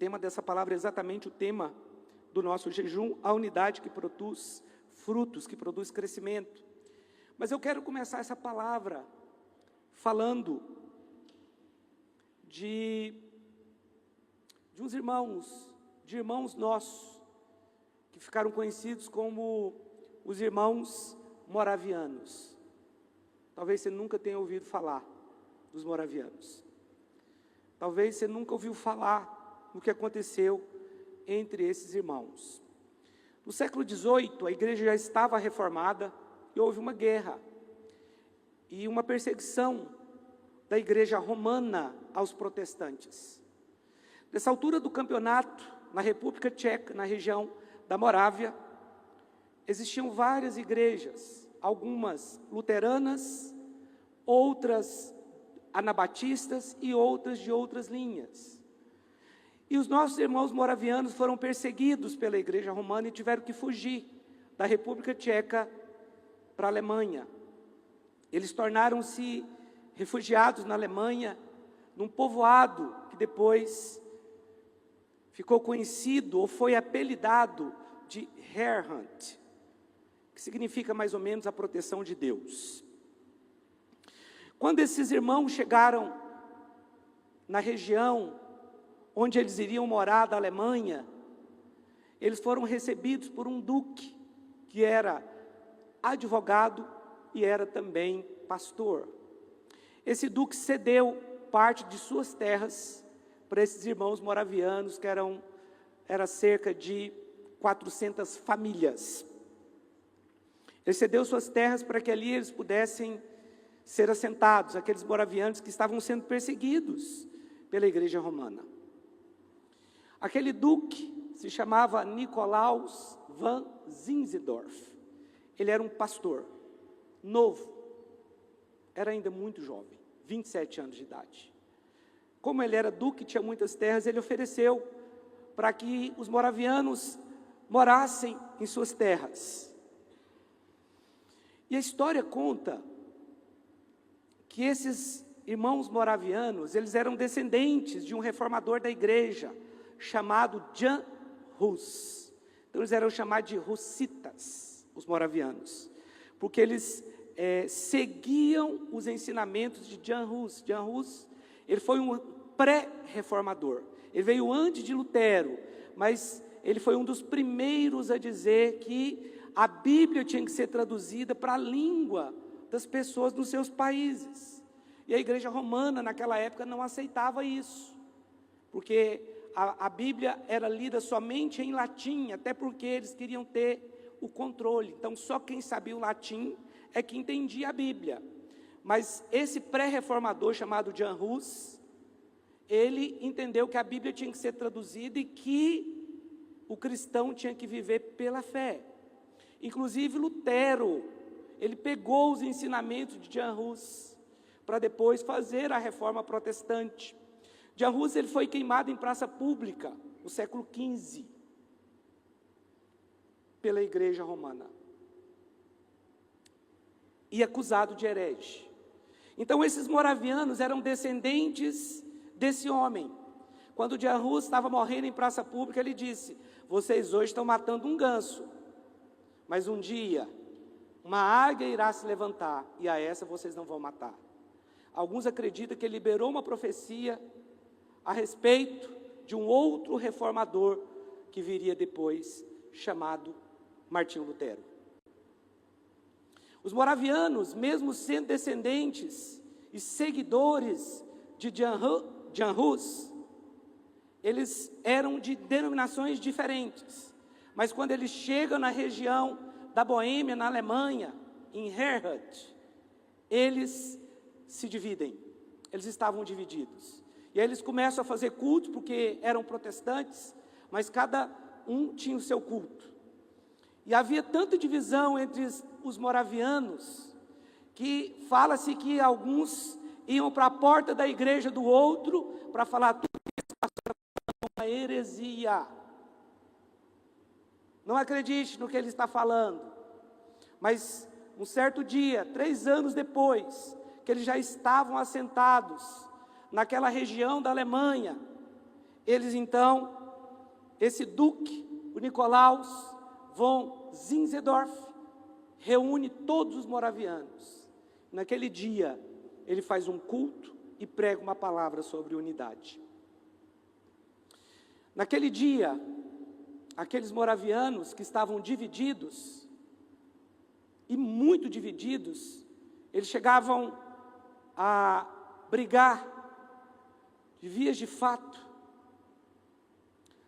tema dessa palavra é exatamente o tema do nosso jejum, a unidade que produz frutos, que produz crescimento. Mas eu quero começar essa palavra falando de uns irmãos nossos, que ficaram conhecidos como os irmãos moravianos. Talvez você nunca tenha ouvido falar dos moravianos. Talvez você nunca ouviu falar no que aconteceu entre esses irmãos. No século XVIII, a igreja já estava reformada e houve uma guerra e uma perseguição da igreja romana aos protestantes. Nessa altura do campeonato, na República Tcheca, na região da Morávia, existiam várias igrejas, algumas luteranas, outras anabatistas e outras de outras linhas. E os nossos irmãos moravianos foram perseguidos pela igreja romana e tiveram que fugir da República Tcheca para a Alemanha. Eles tornaram-se refugiados na Alemanha, num povoado que depois ficou conhecido ou foi apelidado de Herrnhut, que significa mais ou menos a proteção de Deus. Quando esses irmãos chegaram na região onde eles iriam morar da Alemanha, eles foram recebidos por um duque, que era advogado e era também pastor. Esse duque cedeu parte de suas terras para esses irmãos moravianos, que era cerca de 400 famílias. Ele cedeu suas terras para que ali eles pudessem ser assentados, aqueles moravianos que estavam sendo perseguidos pela igreja romana. Aquele duque se chamava Nicolaus van Zinzendorf. Ele era um pastor, novo, era ainda muito jovem, 27 anos de idade. Como ele era duque, tinha muitas terras, ele ofereceu para que os moravianos morassem em suas terras. E a história conta que esses irmãos moravianos, eles eram descendentes de um reformador da igreja, chamado Jan Hus. Então eles eram chamados de hussitas, os moravianos, porque eles seguiam os ensinamentos de Jan Hus. Jan Hus, ele foi um pré-reformador, ele veio antes de Lutero, mas ele foi um dos primeiros a dizer que a Bíblia tinha que ser traduzida para a língua das pessoas nos seus países. E a igreja romana naquela época não aceitava isso, porque a Bíblia era lida somente em latim, até porque eles queriam ter o controle. Então só quem sabia o latim é que entendia a Bíblia. Mas esse pré-reformador chamado Jan Hus, ele entendeu que a Bíblia tinha que ser traduzida e que o cristão tinha que viver pela fé. Inclusive Lutero, ele pegou os ensinamentos de Jan Hus para depois fazer a reforma protestante. Jan Hus, ele foi queimado em praça pública no século XV pela igreja romana e acusado de herege. Então esses moravianos eram descendentes desse homem. Quando Jan Hus estava morrendo em praça pública, ele disse: vocês hoje estão matando um ganso, mas um dia uma águia irá se levantar e a essa vocês não vão matar. Alguns acreditam que ele liberou uma profecia a respeito de um outro reformador que viria depois, chamado Martinho Lutero. Os moravianos, mesmo sendo descendentes e seguidores de Jan Hus, eles eram de denominações diferentes, mas quando eles chegam na região da Boêmia, na Alemanha, em Herrnhut, eles se dividem, eles estavam divididos. E aí eles começam a fazer culto, porque eram protestantes, mas cada um tinha o seu culto. E havia tanta divisão entre os moravianos, que fala-se que alguns iam para a porta da igreja do outro, para falar tudo isso é uma heresia. Não acredite no que ele está falando. Mas um certo dia, 3 anos depois, que eles já estavam assentados naquela região da Alemanha, eles então, esse duque, o Nicolaus von Zinzendorf, reúne todos os moravianos. Naquele dia, ele faz um culto e prega uma palavra sobre unidade. Naquele dia, aqueles moravianos que estavam divididos, e muito divididos, eles chegavam a brigar de vias de fato.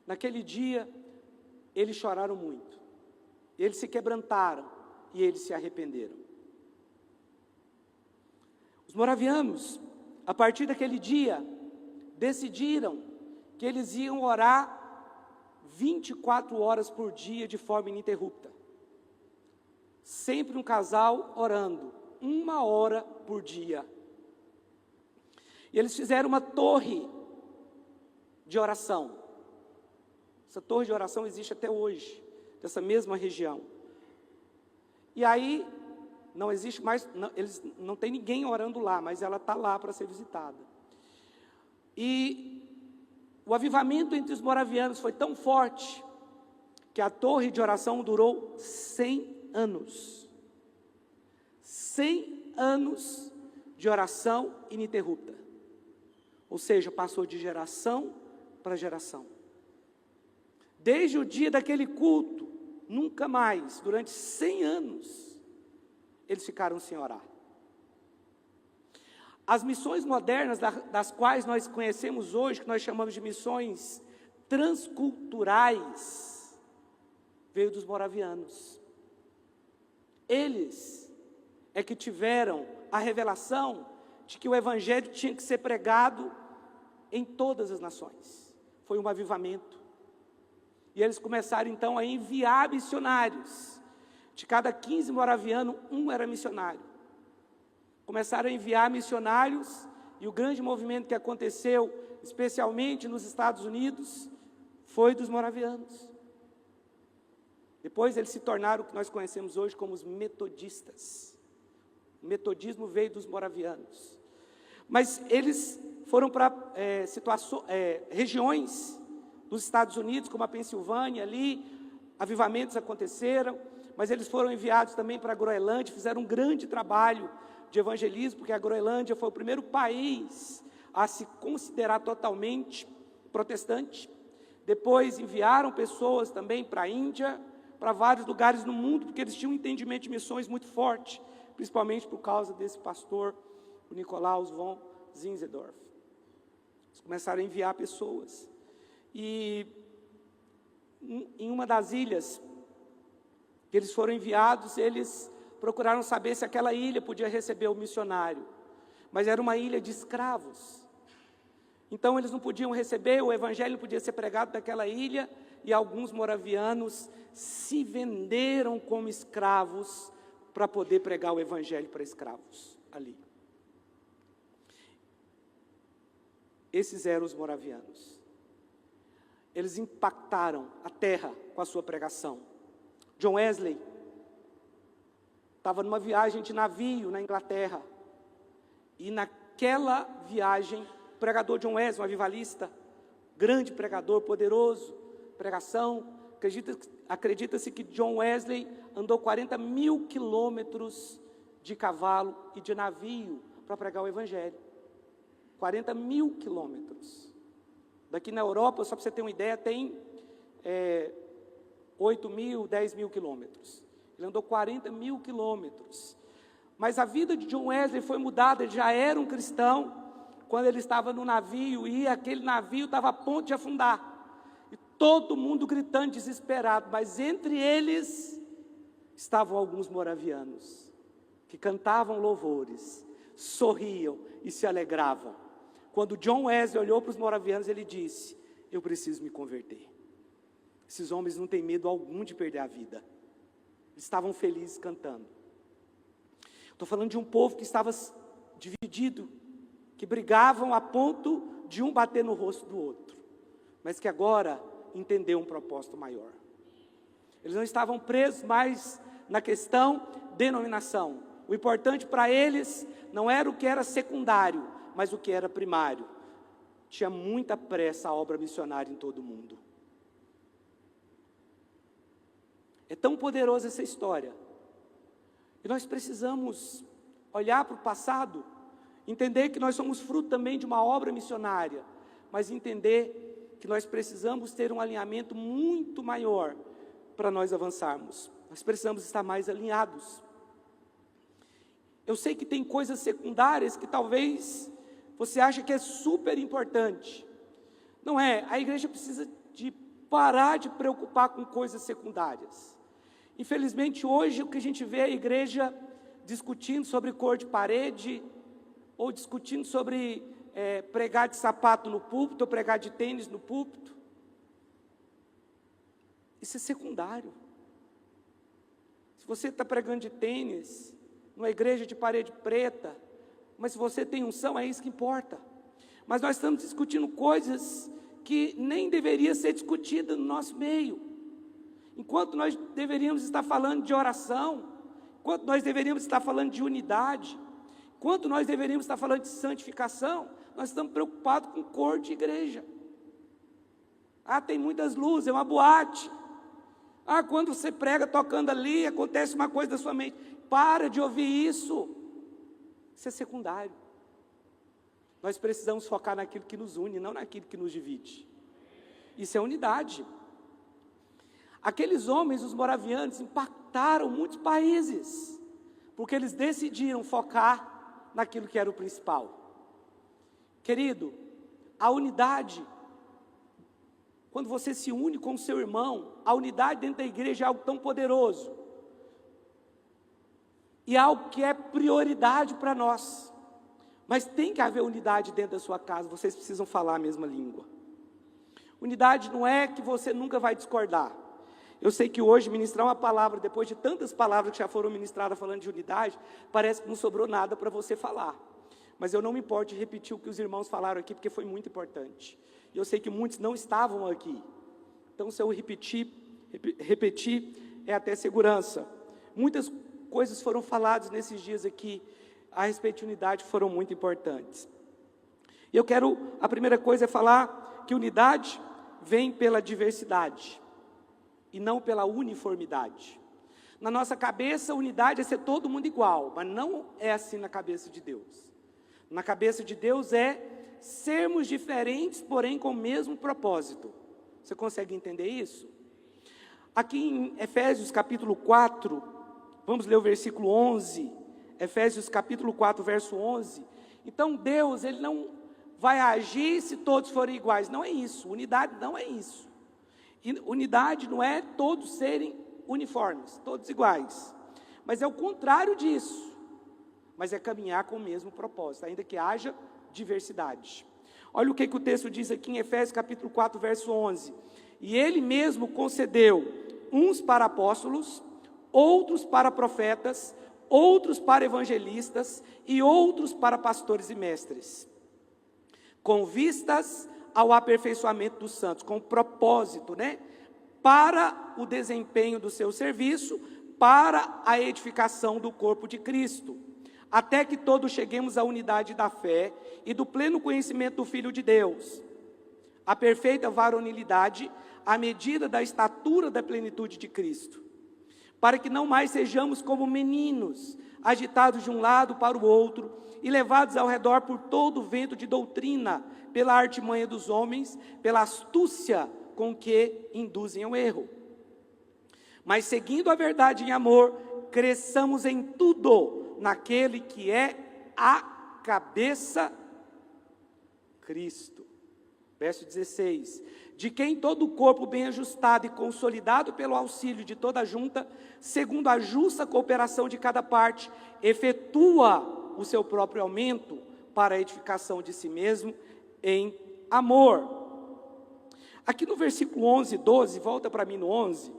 Naquele dia, eles choraram muito, eles se quebrantaram e eles se arrependeram. Os moravianos, a partir daquele dia, decidiram que eles iam orar 24 horas por dia de forma ininterrupta. Sempre um casal orando, 1 hora por dia. E eles fizeram uma torre de oração. Essa torre de oração existe até hoje, dessa mesma região. E aí, não existe mais, eles não tem ninguém orando lá, mas ela está lá para ser visitada. E o avivamento entre os moravianos foi tão forte, que a torre de oração durou 100 anos. 100 anos de oração ininterrupta. Ou seja, passou de geração para geração. Desde o dia daquele culto, nunca mais, durante 100 anos, eles ficaram sem orar. As missões modernas, das quais nós conhecemos hoje, que nós chamamos de missões transculturais, veio dos moravianos. Eles é que tiveram a revelação de que o evangelho tinha que ser pregado em todas as nações. Foi um avivamento. E eles começaram então a enviar missionários. De cada 15 moravianos, um era missionário. Começaram a enviar missionários, e o grande movimento que aconteceu, especialmente nos Estados Unidos, foi dos moravianos. Depois eles se tornaram o que nós conhecemos hoje como os metodistas. O metodismo veio dos moravianos. Mas eles foram para regiões dos Estados Unidos, como a Pensilvânia, ali, avivamentos aconteceram, mas eles foram enviados também para a Groenlândia, fizeram um grande trabalho de evangelismo, porque a Groenlândia foi o primeiro país a se considerar totalmente protestante. Depois enviaram pessoas também para a Índia, para vários lugares no mundo, porque eles tinham um entendimento de missões muito forte, principalmente por causa desse pastor, o Nicolaus von Zinzendorf. Eles começaram a enviar pessoas. E em uma das ilhas que eles foram enviados, eles procuraram saber se aquela ilha podia receber o missionário. Mas era uma ilha de escravos. Então eles não podiam receber, o evangelho não podia ser pregado naquela ilha, e alguns moravianos se venderam como escravos para poder pregar o evangelho para escravos ali. Esses eram os moravianos. Eles impactaram a terra com a sua pregação. John Wesley estava numa viagem de navio na Inglaterra, e naquela viagem, o pregador John Wesley, um avivalista, grande pregador, poderoso, pregação, acredita-se que John Wesley andou 40 mil quilômetros de cavalo e de navio para pregar o evangelho. 40 mil quilômetros. Daqui na Europa, só para você ter uma ideia, tem 8 mil, 10 mil quilômetros. Ele andou 40 mil quilômetros. Mas a vida de John Wesley foi mudada. Ele já era um cristão quando ele estava no navio, e aquele navio estava a ponto de afundar. E todo mundo gritando, desesperado. Mas entre eles estavam alguns moravianos, que cantavam louvores, sorriam e se alegravam. Quando John Wesley olhou para os moravianos, ele disse: eu preciso me converter. Esses homens não têm medo algum de perder a vida. Eles estavam felizes cantando. Estou falando de um povo que estava dividido, que brigavam a ponto de um bater no rosto do outro, mas que agora entendeu um propósito maior. Eles não estavam presos mais na questão denominação. O importante para eles não era o que era secundário, mas o que era primário. tinha muita pressa a obra missionária em todo o mundo. É tão poderosa essa história. E nós precisamos olhar para o passado, entender que nós somos fruto também de uma obra missionária, mas entender que nós precisamos ter um alinhamento muito maior para nós avançarmos. Nós precisamos estar mais alinhados. Eu sei que tem coisas secundárias que talvez você acha que é super importante. Não é, a igreja precisa de parar de preocupar com coisas secundárias. Infelizmente hoje o que a gente vê é a igreja discutindo sobre cor de parede, ou discutindo sobre pregar de sapato no púlpito, ou pregar de tênis no púlpito. Isso é secundário. Se você está pregando de tênis, numa igreja de parede preta, mas se você tem unção, é isso que importa. Mas nós estamos discutindo coisas que nem deveria ser discutida no nosso meio. Enquanto nós deveríamos estar falando de oração, enquanto nós deveríamos estar falando de unidade, enquanto nós deveríamos estar falando de santificação, nós estamos preocupados com cor de igreja. Ah, tem muitas luzes, é uma boate. Ah, quando você prega tocando ali, acontece uma coisa da sua mente. Para de ouvir isso. Isso é secundário. Nós precisamos focar naquilo que nos une, não naquilo que nos divide. Isso é unidade. Aqueles homens, os moravianos, impactaram muitos países, porque eles decidiram focar naquilo que era o principal. Querido, a unidade, quando você se une com o seu irmão, a unidade dentro da igreja é algo tão poderoso, e é algo que é prioridade para nós. Mas tem que haver unidade dentro da sua casa, vocês precisam falar a mesma língua. Unidade não é que você nunca vai discordar. Eu sei que hoje ministrar uma palavra, depois de tantas palavras que já foram ministradas falando de unidade, parece que não sobrou nada para você falar. Mas eu não me importo de repetir o que os irmãos falaram aqui, porque foi muito importante. E eu sei que muitos não estavam aqui. Então, se eu repetir é até segurança. Muitas coisas foram faladas nesses dias aqui a respeito de unidade, foram muito importantes. E eu quero, a primeira coisa é falar que unidade vem pela diversidade e não pela uniformidade. Na nossa cabeça, unidade é ser todo mundo igual, mas não é assim na cabeça de Deus. Na cabeça de Deus é sermos diferentes, porém com o mesmo propósito. Você consegue entender isso? Aqui em Efésios capítulo 4, vamos ler o versículo 11, Efésios capítulo 4, verso 11. Então Deus, Ele não vai agir se todos forem iguais, não é isso, unidade não é isso. Unidade não é todos serem uniformes, todos iguais, mas é o contrário disso, mas é caminhar com o mesmo propósito, ainda que haja diversidade. Olha o que o texto diz aqui em Efésios capítulo 4, verso 11. E Ele mesmo concedeu uns para apóstolos, outros para profetas, outros para evangelistas e outros para pastores e mestres, com vistas ao aperfeiçoamento dos santos, com propósito, para o desempenho do seu serviço, para a edificação do corpo de Cristo, até que todos cheguemos à unidade da fé e do pleno conhecimento do Filho de Deus, a perfeita varonilidade, à medida da estatura da plenitude de Cristo, para que não mais sejamos como meninos, agitados de um lado para o outro, e levados ao redor por todo o vento de doutrina, pela artimanha dos homens, pela astúcia com que induzem ao erro. Mas seguindo a verdade em amor, cresçamos em tudo, naquele que é a cabeça, Cristo. Verso 16, de quem todo o corpo bem ajustado e consolidado pelo auxílio de toda a junta, segundo a justa cooperação de cada parte, efetua o seu próprio aumento para a edificação de si mesmo em amor. Aqui no versículo 11 e 12, volta para mim no 11,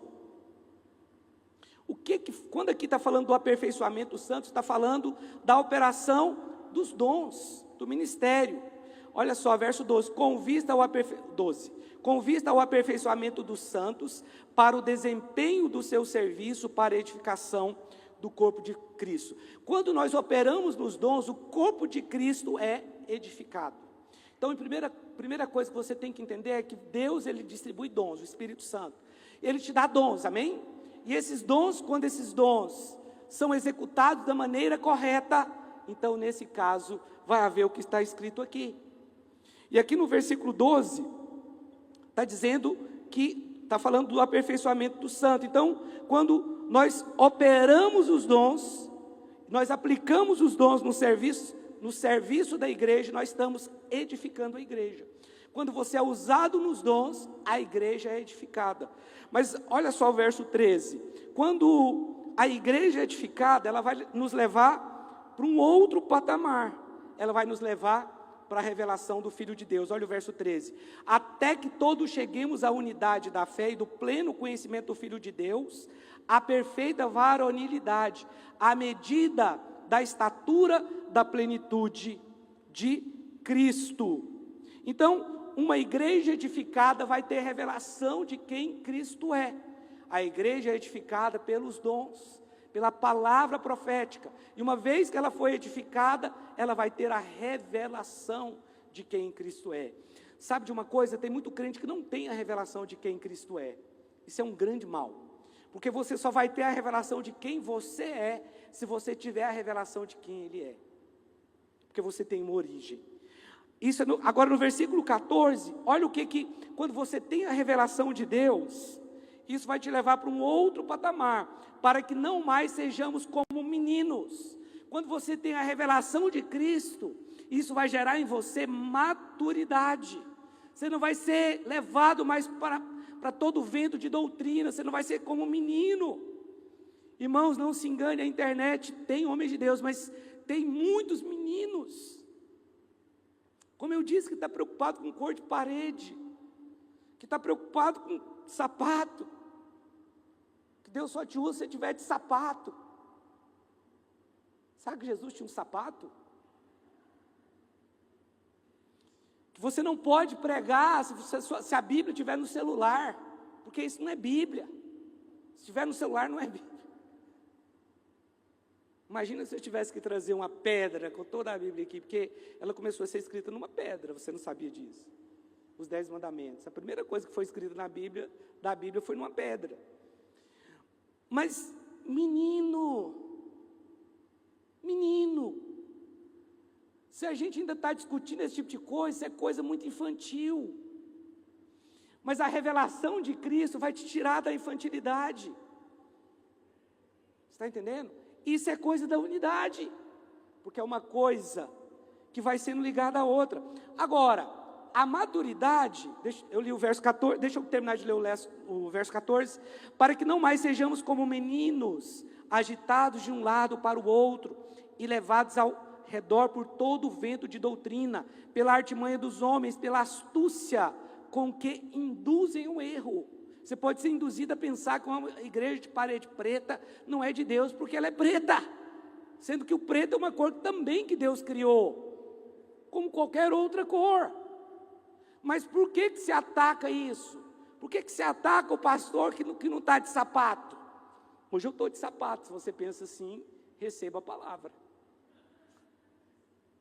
quando aqui está falando do aperfeiçoamento dos santos, está falando da operação dos dons, do ministério. Olha só, verso 12, com vista ao aperfeiçoamento dos santos, para o desempenho do seu serviço, para a edificação do corpo de Cristo. Quando nós operamos nos dons, o corpo de Cristo é edificado. Então, a primeira coisa que você tem que entender é que Deus, Ele distribui dons, o Espírito Santo. Ele te dá dons, amém? E esses dons, quando esses dons são executados da maneira correta, então, nesse caso, vai haver o que está escrito aqui. E aqui no versículo 12, está dizendo que, está falando do aperfeiçoamento do santo. Então, quando nós operamos os dons, nós aplicamos os dons no serviço da igreja, nós estamos edificando a igreja. Quando você é usado nos dons, a igreja é edificada. Mas olha só o verso 13. Quando a igreja é edificada, ela vai nos levar para um outro patamar. Ela vai nos levar para a revelação do Filho de Deus. Olha o verso 13. Até que todos cheguemos à unidade da fé e do pleno conhecimento do Filho de Deus, à perfeita varonilidade, à medida da estatura da plenitude de Cristo. Então, uma igreja edificada vai ter revelação de quem Cristo é. A igreja é edificada pelos dons, pela palavra profética. E uma vez que ela foi edificada, ela vai ter a revelação de quem Cristo é. Sabe de uma coisa? Tem muito crente que não tem a revelação de quem Cristo é. Isso é um grande mal. Porque você só vai ter a revelação de quem você é, se você tiver a revelação de quem Ele é. Porque você tem uma origem. Isso é agora no versículo 14, olha o que quando você tem a revelação de Deus, isso vai te levar para um outro patamar, para que não mais sejamos como meninos. Quando você tem a revelação de Cristo, isso vai gerar em você maturidade. Você não vai ser levado mais para todo vento de doutrina, você não vai ser como menino. Irmãos, não se engane, a internet tem homens de Deus, mas tem muitos meninos. Como eu disse, que está preocupado com cor de parede, que está preocupado com sapato, que Deus só te usa se você tiver de sapato. Sabe que Jesus tinha um sapato? Que você não pode pregar se a Bíblia estiver no celular, porque isso não é Bíblia. Se estiver no celular, não é Bíblia. Imagina se eu tivesse que trazer uma pedra com toda a Bíblia aqui, porque ela começou a ser escrita numa pedra, você não sabia disso. Os 10 mandamentos. A primeira coisa que foi escrita da Bíblia foi numa pedra. Mas, menino, se a gente ainda está discutindo esse tipo de coisa, isso é coisa muito infantil. Mas a revelação de Cristo vai te tirar da infantilidade. Você está entendendo? Isso é coisa da unidade, porque é uma coisa que vai sendo ligada à outra. Agora, a maturidade, eu li o verso 14, deixa eu terminar de ler o verso 14, para que não mais sejamos como meninos, agitados de um lado para o outro, e levados ao redor por todo o vento de doutrina, pela artimanha dos homens, pela astúcia com que induzem o erro. Você pode ser induzido a pensar que uma igreja de parede preta não é de Deus, porque ela é preta, sendo que o preto é uma cor também que Deus criou, como qualquer outra cor. Mas por que se ataca isso? Por que se ataca o pastor que não está de sapato? Hoje eu estou de sapato, se você pensa assim, receba a palavra.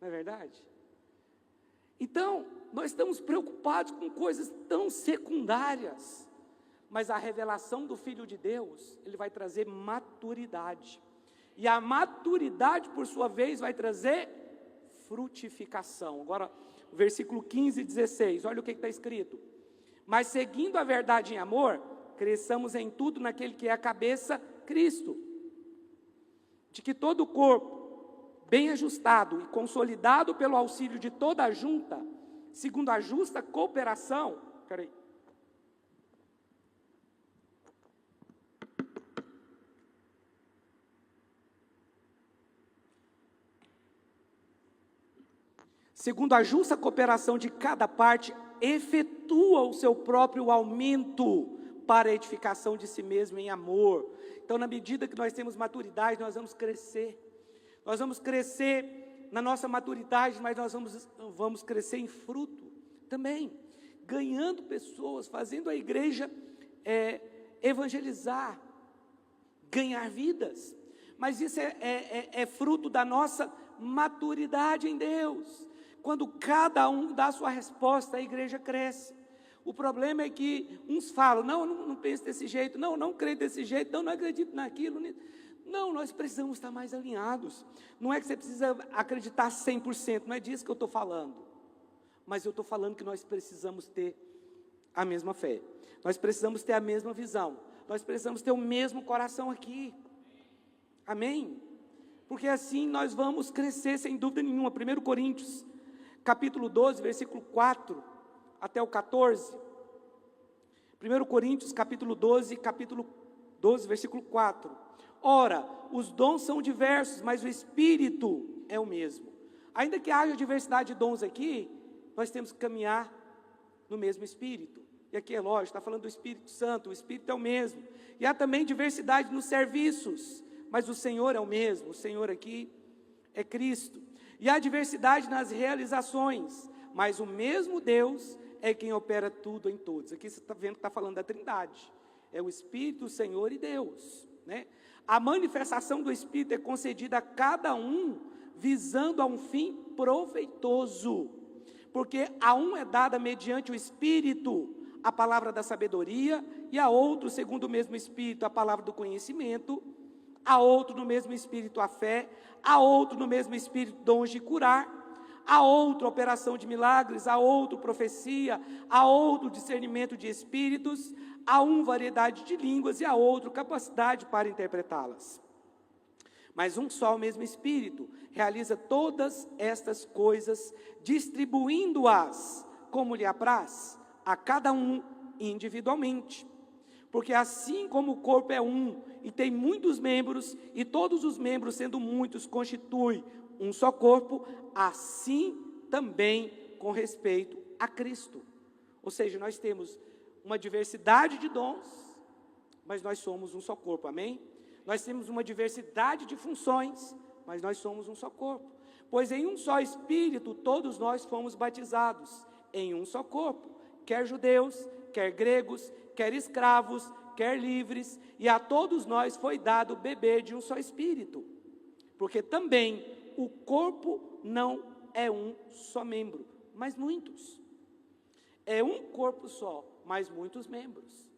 Não é verdade? Então, nós estamos preocupados com coisas tão secundárias, mas a revelação do Filho de Deus, ele vai trazer maturidade. E a maturidade, por sua vez, vai trazer frutificação. Agora, o versículo 15 e 16, olha o que está escrito. Mas seguindo a verdade em amor, cresçamos em tudo naquele que é a cabeça, Cristo. De que todo o corpo, bem ajustado e consolidado pelo auxílio de toda a junta, segundo a justa cooperação, segundo a justa cooperação de cada parte, efetua o seu próprio aumento para a edificação de si mesmo em amor. Então, na medida que nós temos maturidade, nós vamos crescer. Nós vamos crescer na nossa maturidade, mas nós vamos crescer em fruto também, ganhando pessoas, fazendo a igreja evangelizar, ganhar vidas. Mas isso é fruto da nossa maturidade em Deus. Quando cada um dá a sua resposta, a igreja cresce. O problema é que uns falam, não penso desse jeito, não creio desse jeito, não acredito naquilo. Não, nós precisamos estar mais alinhados. Não é que você precisa acreditar 100%, não é disso que eu estou falando. Mas eu estou falando que nós precisamos ter a mesma fé. Nós precisamos ter a mesma visão. Nós precisamos ter o mesmo coração aqui. Amém? Porque assim nós vamos crescer sem dúvida nenhuma. 1 Coríntios, capítulo 12, versículo 4 até o 14. 1 Coríntios, capítulo 12, versículo 4. Ora, os dons são diversos, mas o Espírito é o mesmo. Ainda que haja diversidade de dons aqui, nós temos que caminhar no mesmo Espírito. E aqui é lógico, está falando do Espírito Santo, o Espírito é o mesmo. E há também diversidade nos serviços, mas o Senhor é o mesmo, o Senhor aqui é Cristo. E há diversidade nas realizações, mas o mesmo Deus é quem opera tudo em todos. Aqui você está vendo que está falando da Trindade. É o Espírito, o Senhor e Deus, né? A manifestação do Espírito é concedida a cada um, visando a um fim proveitoso. Porque a um é dada mediante o Espírito a palavra da sabedoria, e a outro, segundo o mesmo Espírito, a palavra do conhecimento, a outro no mesmo Espírito a fé, a outro no mesmo Espírito dons de curar, a outro operação de milagres, a outro profecia, a outro discernimento de espíritos, a um variedade de línguas e a outro capacidade para interpretá-las. Mas um só o mesmo Espírito realiza todas estas coisas, distribuindo-as como lhe apraz, a cada um individualmente. Porque assim como o corpo é um e tem muitos membros, e todos os membros, sendo muitos, constituem um só corpo, assim também com respeito a Cristo. Ou seja, nós temos uma diversidade de dons, mas nós somos um só corpo, amém? Nós temos uma diversidade de funções, mas nós somos um só corpo. Pois em um só Espírito todos nós fomos batizados, em um só corpo, quer judeus, quer gregos, quer escravos, quer livres, e a todos nós foi dado beber de um só Espírito. Porque também o corpo não é um só membro, mas muitos. É um corpo só, mas muitos membros.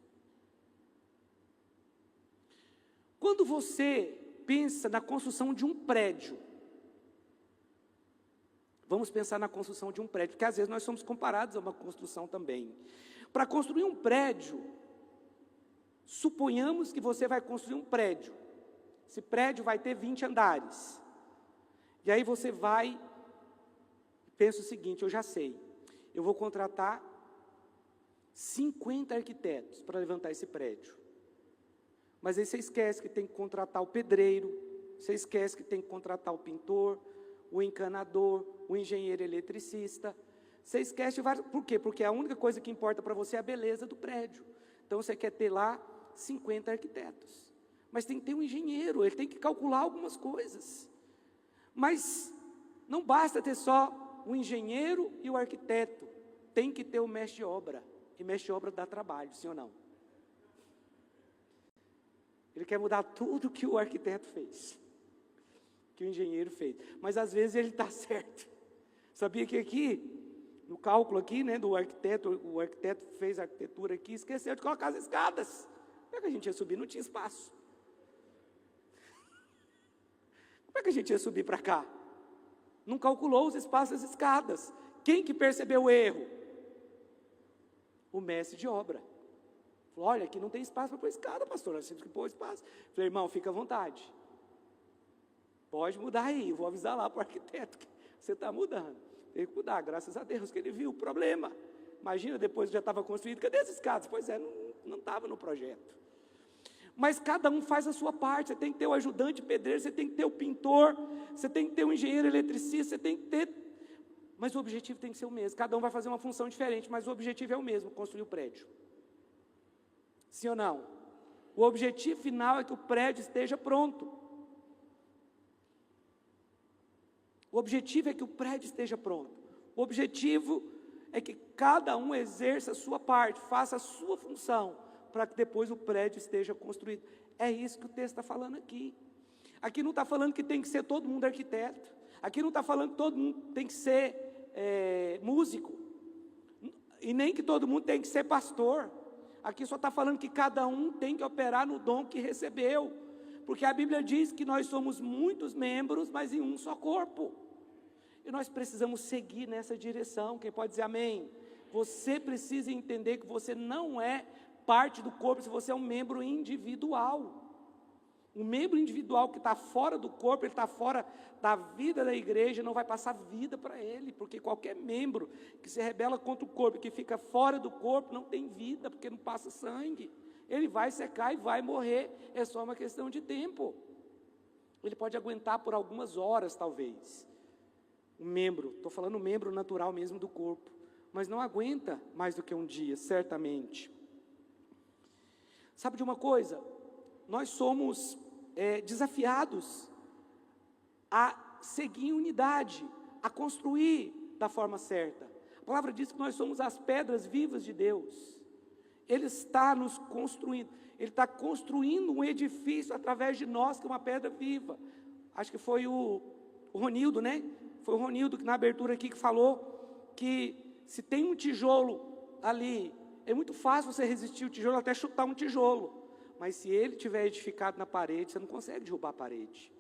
Quando você pensa na construção de um prédio, vamos pensar na construção de um prédio, porque às vezes nós somos comparados a uma construção também. Para construir um prédio, suponhamos que você vai construir um prédio. Esse prédio vai ter 20 andares. E aí você vai e pensa o seguinte, eu já sei, eu vou contratar 50 arquitetos para levantar esse prédio. Mas aí você esquece que tem que contratar o pedreiro, você esquece que tem que contratar o pintor, o encanador, o engenheiro eletricista. Você esquece de vários. Por quê? Porque a única coisa que importa para você é a beleza do prédio. Então você quer ter lá 50 arquitetos. Mas tem que ter um engenheiro, ele tem que calcular algumas coisas. Mas não basta ter só o engenheiro e o arquiteto. Tem que ter o mestre de obra. E mestre de obra dá trabalho, sim ou não? Ele quer mudar tudo que o arquiteto fez, que o engenheiro fez. Mas às vezes ele está certo. Sabia que aqui, no cálculo aqui, né, do arquiteto, o arquiteto fez a arquitetura aqui, esqueceu de colocar as escadas. Como é que a gente ia subir? Não tinha espaço. Como é que a gente ia subir para cá? Não calculou os espaços das escadas. Quem que percebeu o erro? O mestre de obra. Falou, olha, aqui não tem espaço para pôr escada, pastor, nós temos que pôr espaço. Falei, irmão, fica à vontade. Pode mudar aí, eu vou avisar lá para o arquiteto que você está mudando. Teve que mudar, graças a Deus, que ele viu o problema. Imagina, depois já estava construído, cadê as escadas? Pois é, não estava no projeto. Mas cada um faz a sua parte, você tem que ter o ajudante pedreiro, você tem que ter o pintor, você tem que ter o engenheiro eletricista, você tem que ter... Mas o objetivo tem que ser o mesmo, cada um vai fazer uma função diferente, mas o objetivo é o mesmo, construir o prédio. Sim ou não? O objetivo final é que o prédio esteja pronto. O objetivo é que o prédio esteja pronto. O objetivo é que cada um exerça a sua parte, faça a sua função, para que depois o prédio esteja construído. É isso que o texto está falando aqui. Aqui não está falando que tem que ser todo mundo arquiteto. Aqui não está falando que todo mundo tem que ser músico. E nem que todo mundo tem que ser pastor. Aqui só está falando que cada um tem que operar no dom que recebeu. Porque a Bíblia diz que nós somos muitos membros, mas em um só corpo. E nós precisamos seguir nessa direção. Quem pode dizer amém? Você precisa entender que você não é parte do corpo se você é um membro individual. Um membro individual que está fora do corpo, ele está fora da vida da igreja, não vai passar vida para ele, porque qualquer membro que se rebela contra o corpo, que fica fora do corpo, não tem vida, porque não passa sangue. Ele vai secar e vai morrer, é só uma questão de tempo. Ele pode aguentar por algumas horas, talvez. Um membro, estou falando membro natural mesmo do corpo, mas não aguenta mais do que um dia, certamente. Sabe de uma coisa? Nós somos desafiados a seguir em unidade, a construir da forma certa. A palavra diz que nós somos as pedras vivas de Deus. Ele está nos construindo, Ele está construindo um edifício através de nós, que é uma pedra viva. Acho que foi o Ronildo, né? Foi o Ronildo que na abertura aqui que falou que se tem um tijolo ali, é muito fácil você resistir o tijolo até chutar um tijolo. Mas se ele tiver edificado na parede, você não consegue derrubar a parede.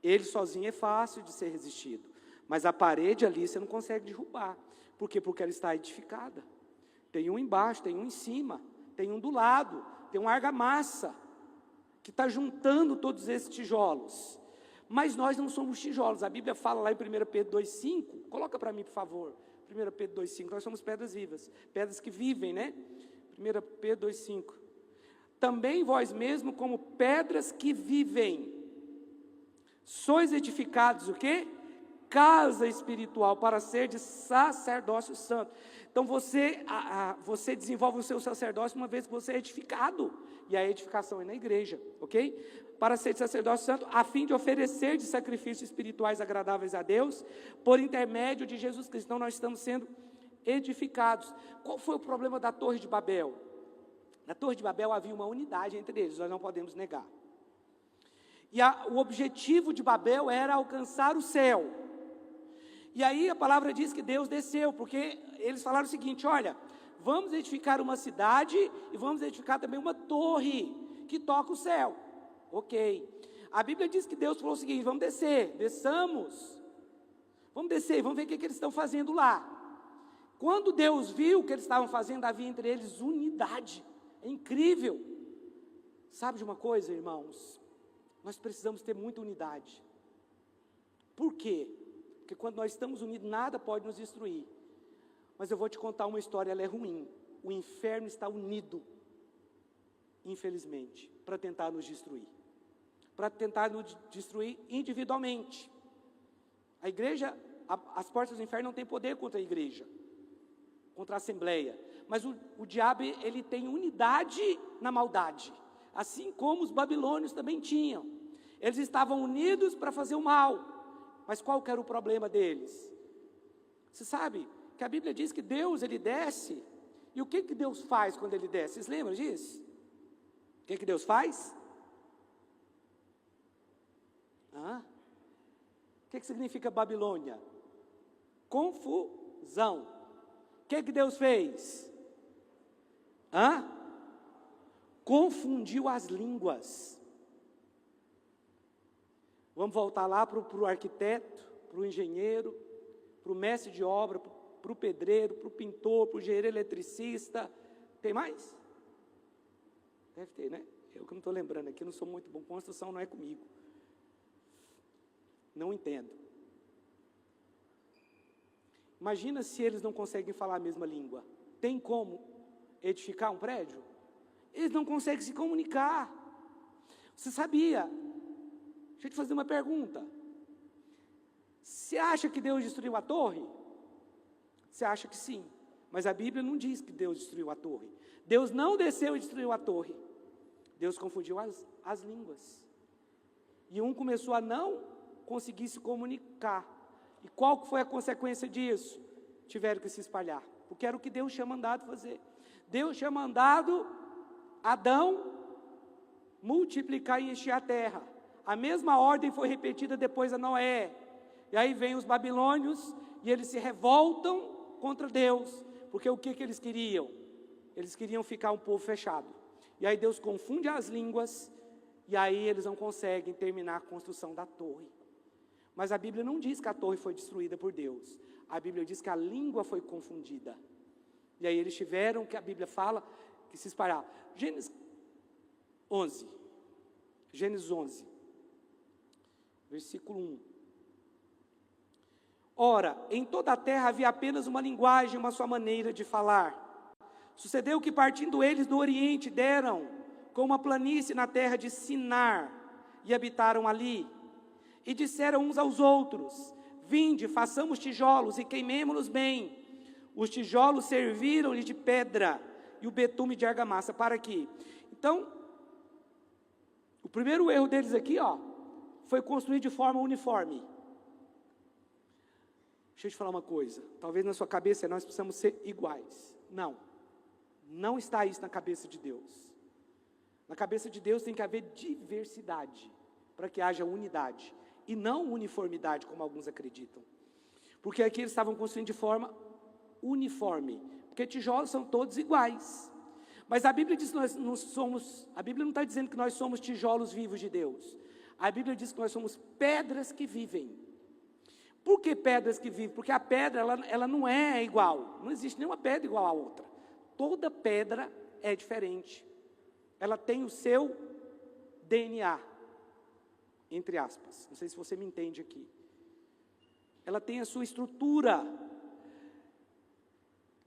Ele sozinho é fácil de ser resistido, mas a parede ali você não consegue derrubar. Por quê? Porque ela está edificada. Tem um embaixo, tem um em cima, tem um do lado, tem uma argamassa, que está juntando todos esses tijolos. Mas nós não somos tijolos. A Bíblia fala lá em 1 Pedro 2,5, coloca para mim, por favor, 1 Pedro 2,5, nós somos pedras vivas, pedras que vivem, né? 1 Pedro 2,5. Também vós mesmo, como pedras que vivem, sois edificados, o quê? Casa espiritual, para ser de sacerdócio santo. Então você desenvolve o seu sacerdócio uma vez que você é edificado, e a edificação é na igreja, ok? Para ser de sacerdócio santo, a fim de oferecer de sacrifícios espirituais agradáveis a Deus, por intermédio de Jesus Cristo. Então nós estamos sendo edificados. Qual foi o problema da Torre de Babel? Na Torre de Babel havia uma unidade entre eles, nós não podemos negar. E o objetivo de Babel era alcançar o céu. E aí a palavra diz que Deus desceu, porque eles falaram o seguinte: olha, vamos edificar uma cidade e vamos edificar também uma torre que toca o céu. Ok. A Bíblia diz que Deus falou o seguinte: vamos descer, desçamos. Vamos descer, vamos ver o que eles estão fazendo lá. Quando Deus viu o que eles estavam fazendo, havia entre eles unidade. É incrível. Sabe de uma coisa, irmãos? Nós precisamos ter muita unidade. Por quê? Porque quando nós estamos unidos, nada pode nos destruir. Mas eu vou te contar uma história, ela é ruim. O inferno está unido, infelizmente, para tentar nos destruir. Para tentar nos destruir individualmente. A igreja, as portas do inferno não têm poder contra a igreja, contra a assembleia. Mas o diabo, ele tem unidade na maldade, assim como os babilônios também tinham. Eles estavam unidos para fazer o mal, mas qual que era o problema deles? Você sabe que a Bíblia diz que Deus, ele desce, e o que Deus faz quando ele desce? Vocês lembram disso? O que Deus faz? O que significa Babilônia? Confusão. O que Deus fez? Confundiu as línguas. Vamos voltar lá para o arquiteto, para o engenheiro, para o mestre de obra, para o pedreiro, para o pintor, para o engenheiro eletricista. Tem mais? Deve ter, né? Eu que não estou lembrando aqui, não sou muito bom. Construção não é comigo. Não entendo. Imagina se eles não conseguem falar a mesma língua. Tem como edificar um prédio? Eles não conseguem se comunicar. Você sabia? Deixa eu te fazer uma pergunta. Você acha que Deus destruiu a torre? Você acha que sim. Mas a Bíblia não diz que Deus destruiu a torre. Deus não desceu e destruiu a torre. Deus confundiu as línguas. E um começou a não conseguir se comunicar. E qual foi a consequência disso? Tiveram que se espalhar, porque era o que Deus tinha mandado fazer. Deus tinha mandado Adão multiplicar e encher a terra. A mesma ordem foi repetida depois a Noé. E aí vem os babilônios, e eles se revoltam contra Deus, porque o que eles queriam? Eles queriam ficar um povo fechado, e aí Deus confunde as línguas, e aí eles não conseguem terminar a construção da torre. Mas a Bíblia não diz que a torre foi destruída por Deus, a Bíblia diz que a língua foi confundida, e aí eles tiveram, que a Bíblia fala, que se espalhar. Gênesis 11, versículo 1. Ora, em toda a terra havia apenas uma linguagem, uma só maneira de falar. Sucedeu que, partindo eles do Oriente, deram com uma planície na terra de Sinar, e habitaram ali. E disseram uns aos outros: vinde, façamos tijolos e queimemo-los bem. Os tijolos serviram-lhe de pedra, e o betume de argamassa. Para quê? Então, o primeiro erro deles aqui, foi construir de forma uniforme. Deixa eu te falar uma coisa, talvez na sua cabeça nós precisamos ser iguais. Não está isso na cabeça de Deus. Na cabeça de Deus tem que haver diversidade, para que haja unidade, e não uniformidade, como alguns acreditam. Porque aqui eles estavam construindo de forma uniforme, porque tijolos são todos iguais. Mas a Bíblia diz que a Bíblia não está dizendo que nós somos tijolos vivos de Deus. A Bíblia diz que nós somos pedras que vivem. Por que pedras que vivem? Porque a pedra, ela não é igual. Não existe nenhuma pedra igual à outra. Toda pedra é diferente. Ela tem o seu DNA, entre aspas. Não sei se você me entende aqui. Ela tem a sua estrutura.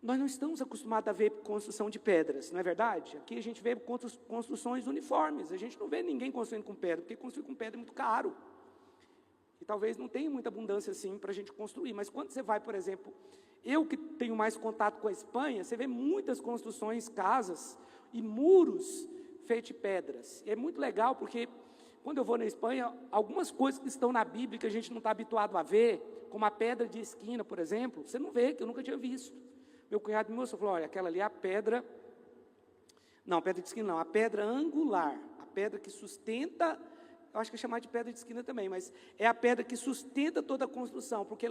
Nós não estamos acostumados a ver construção de pedras, não é verdade? Aqui a gente vê construções uniformes. A gente não vê ninguém construindo com pedra, porque construir com pedra é muito caro. E talvez não tenha muita abundância assim para a gente construir. Mas quando você vai, por exemplo, eu que tenho mais contato com a Espanha, você vê muitas construções, casas e muros feitos de pedras. E é muito legal porque quando eu vou na Espanha, algumas coisas que estão na Bíblia que a gente não está habituado a ver, como a pedra de esquina, por exemplo, você não vê, que eu nunca tinha visto. Meu cunhado me mostrou, falou, olha, aquela ali é a pedra, não, pedra de esquina não, a pedra angular, a pedra que sustenta, eu acho que é chamada de pedra de esquina também, mas é a pedra que sustenta toda a construção, porque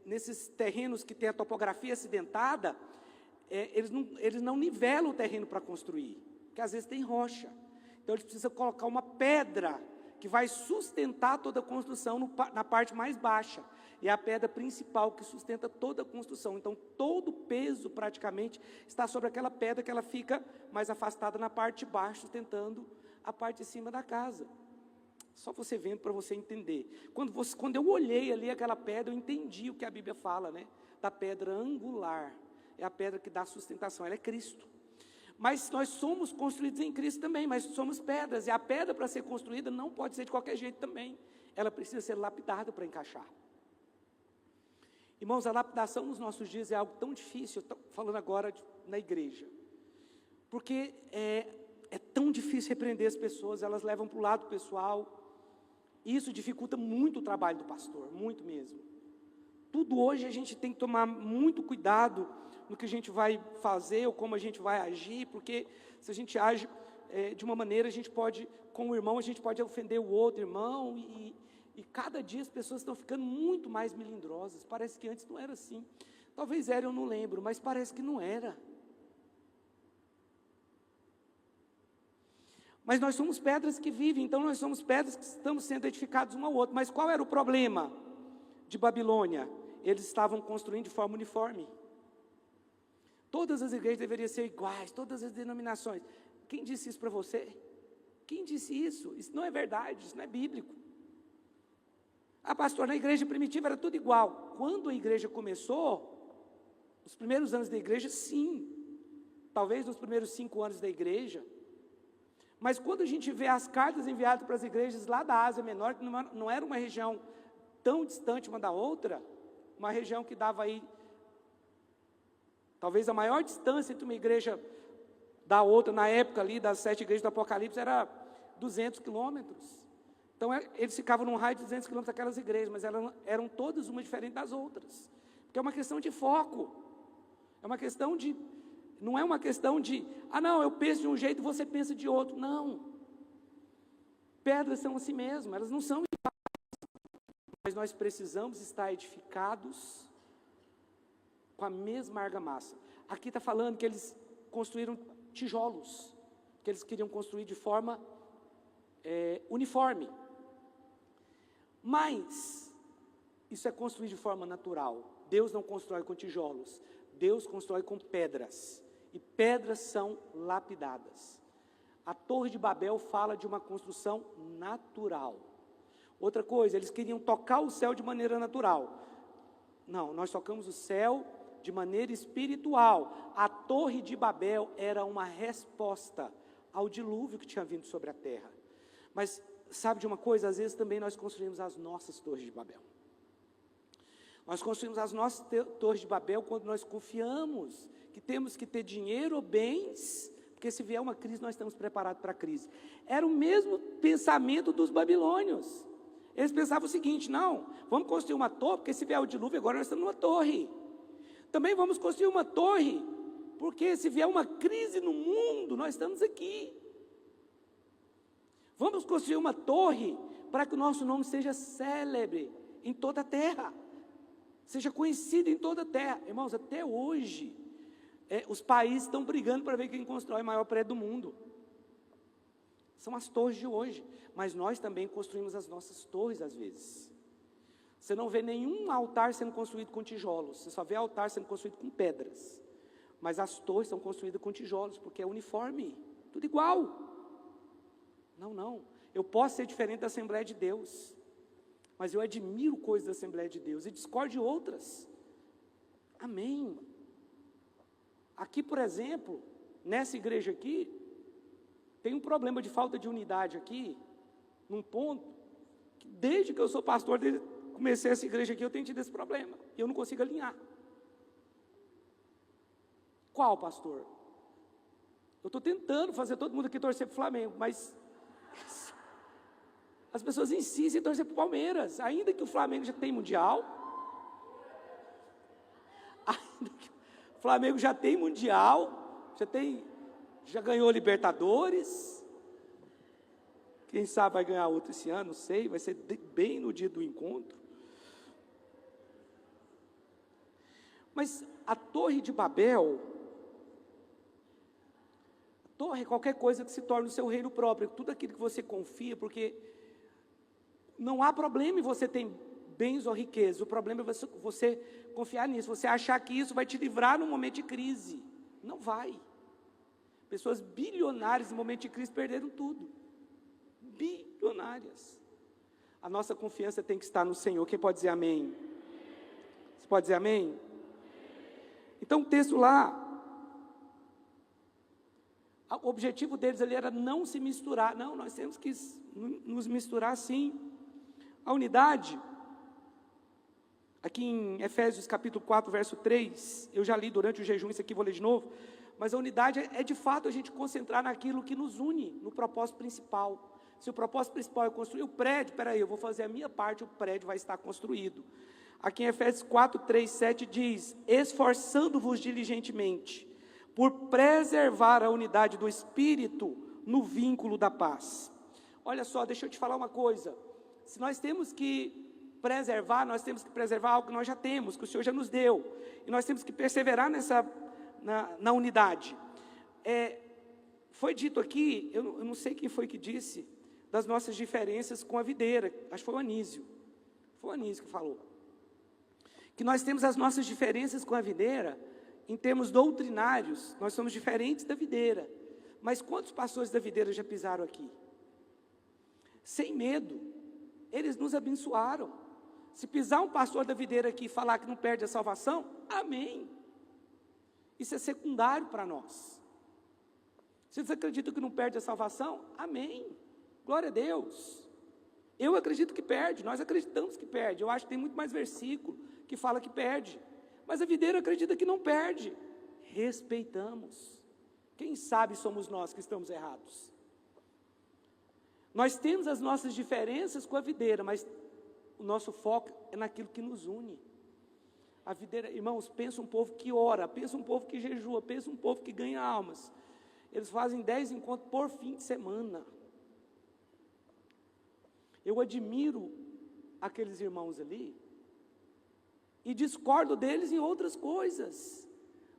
nesses terrenos que tem a topografia acidentada, eles não nivelam o terreno para construir, porque às vezes tem rocha, então eles precisam colocar uma pedra que vai sustentar toda a construção na parte mais baixa, e é a pedra principal que sustenta toda a construção. Então todo o peso praticamente está sobre aquela pedra, que ela fica mais afastada na parte de baixo, sustentando a parte de cima da casa. Só você vendo para você entender. Quando eu olhei ali aquela pedra, eu entendi o que a Bíblia fala, né? Da pedra angular, é a pedra que dá sustentação, ela é Cristo. Mas nós somos construídos em Cristo também, mas somos pedras, e a pedra para ser construída não pode ser de qualquer jeito também, ela precisa ser lapidada para encaixar. Irmãos, a lapidação nos nossos dias é algo tão difícil, eu estou falando agora na igreja, porque é tão difícil repreender as pessoas, elas levam para o lado pessoal, e isso dificulta muito o trabalho do pastor, muito mesmo. Tudo hoje a gente tem que tomar muito cuidado no que a gente vai fazer, ou como a gente vai agir, porque se a gente age de uma maneira, a gente pode, com o irmão, a gente pode ofender o outro irmão, e cada dia as pessoas estão ficando muito mais melindrosas, parece que antes não era assim, talvez era, eu não lembro, mas parece que não era. Mas nós somos pedras que vivem, então nós somos pedras que estamos sendo edificados um ao outro. Mas qual era o problema de Babilônia? Eles estavam construindo de forma uniforme. Todas as igrejas deveriam ser iguais, todas as denominações. Quem disse isso para você? Quem disse isso? Isso não é verdade, isso não é bíblico. Ah, pastor, na igreja primitiva era tudo igual. Quando a igreja começou, os primeiros anos da igreja, sim. Talvez nos primeiros 5 anos da igreja. Mas quando a gente vê as cartas enviadas para as igrejas lá da Ásia Menor, que não era uma região tão distante uma da outra, uma região que dava aí, talvez a maior distância entre uma igreja da outra, na época ali, das 7 igrejas do Apocalipse, era 200 quilômetros. Então, eles ficavam num raio de 200 quilômetros daquelas igrejas, mas elas eram todas uma diferente das outras. Porque é uma questão de foco. É uma questão de... Não é uma questão de... Ah, não, eu penso de um jeito e você pensa de outro. Não. Pedras são assim mesmo, elas não são iguais. mas nós precisamos estar edificados com a mesma argamassa. Aqui está falando que eles construíram tijolos, que eles queriam construir de forma uniforme. Mas isso é construir de forma natural. Deus não constrói com tijolos, Deus constrói com pedras, e pedras são lapidadas. A Torre de Babel fala de uma construção natural. Outra coisa, eles queriam tocar o céu de maneira natural. Não, nós tocamos o céu de maneira espiritual. A Torre de Babel era uma resposta ao dilúvio que tinha vindo sobre a terra. Mas sabe de uma coisa? Às vezes também nós construímos as nossas torres de Babel. Nós construímos as nossas torres de Babel quando nós confiamos que temos que ter dinheiro ou bens, porque se vier uma crise, nós estamos preparados para a crise. Era o mesmo pensamento dos babilônios. Eles pensavam o seguinte: não, vamos construir uma torre, porque se vier o dilúvio, agora nós estamos numa torre. Também vamos construir uma torre, porque se vier uma crise no mundo, nós estamos aqui. Vamos construir uma torre, para que o nosso nome seja célebre em toda a terra, seja conhecido em toda a terra. Irmãos, até hoje, os países estão brigando para ver quem constrói o maior prédio do mundo. São as torres de hoje, mas nós também construímos as nossas torres às vezes. Você não vê nenhum altar sendo construído com tijolos, você só vê altar sendo construído com pedras. Mas as torres são construídas com tijolos, porque é uniforme, tudo igual. Não, eu posso ser diferente da Assembleia de Deus, mas eu admiro coisas da Assembleia de Deus e discordo de outras. Amém. Aqui, por exemplo, nessa igreja aqui, tem um problema de falta de unidade aqui, num ponto, que desde que eu sou pastor, desde que comecei essa igreja aqui, eu tenho tido esse problema, e eu não consigo alinhar. Qual, pastor? Eu estou tentando fazer todo mundo aqui torcer para o Flamengo, mas as pessoas insistem em torcer para o Palmeiras, ainda que o Flamengo já tem Mundial, ainda que o Flamengo já tem Mundial, já ganhou Libertadores, quem sabe vai ganhar outro esse ano, não sei, vai ser bem no dia do encontro. Mas a Torre de Babel, a torre é qualquer coisa que se torne o seu reino próprio, tudo aquilo que você confia, porque não há problema em você ter bens ou riqueza, o problema é você confiar nisso, você achar que isso vai te livrar num momento de crise. Não vai. Pessoas bilionárias no momento de crise perderam tudo. Bilionárias. A nossa confiança tem que estar no Senhor. Quem pode dizer amém? Você pode dizer amém? Então o texto lá, o objetivo deles ali era não se misturar. Não, nós temos que nos misturar sim. A unidade, aqui em Efésios capítulo 4, verso 3, eu já li durante o jejum, isso aqui vou ler de novo, mas a unidade é de fato a gente concentrar naquilo que nos une, no propósito principal. Se o propósito principal é construir o prédio, peraí, eu vou fazer a minha parte, o prédio vai estar construído. Aqui em Efésios 4, 3, 7 diz: esforçando-vos diligentemente, por preservar a unidade do Espírito no vínculo da paz. Olha só, deixa eu te falar uma coisa, se nós temos que preservar, nós temos que preservar algo que nós já temos, que o Senhor já nos deu, e nós temos que perseverar na unidade. Foi dito aqui, eu não sei quem foi que disse, das nossas diferenças com a videira, acho que foi o Anísio que falou, que nós temos as nossas diferenças com a videira, em termos doutrinários, nós somos diferentes da videira, mas quantos pastores da videira já pisaram aqui? Sem medo, eles nos abençoaram. Se pisar um pastor da videira aqui e falar que não perde a salvação, amém. Isso é secundário para nós. Se eles acreditam que não perde a salvação, amém. Glória a Deus. Eu acredito que perde, nós acreditamos que perde. Eu acho que tem muito mais versículo que fala que perde. Mas a videira acredita que não perde. Respeitamos. Quem sabe somos nós que estamos errados. Nós temos as nossas diferenças com a videira, mas o nosso foco é naquilo que nos une. A videira, irmãos, pensa um povo que ora, pensa um povo que jejua, pensa um povo que ganha almas. Eles fazem 10 encontros por fim de semana. Eu admiro aqueles irmãos ali, e discordo deles em outras coisas,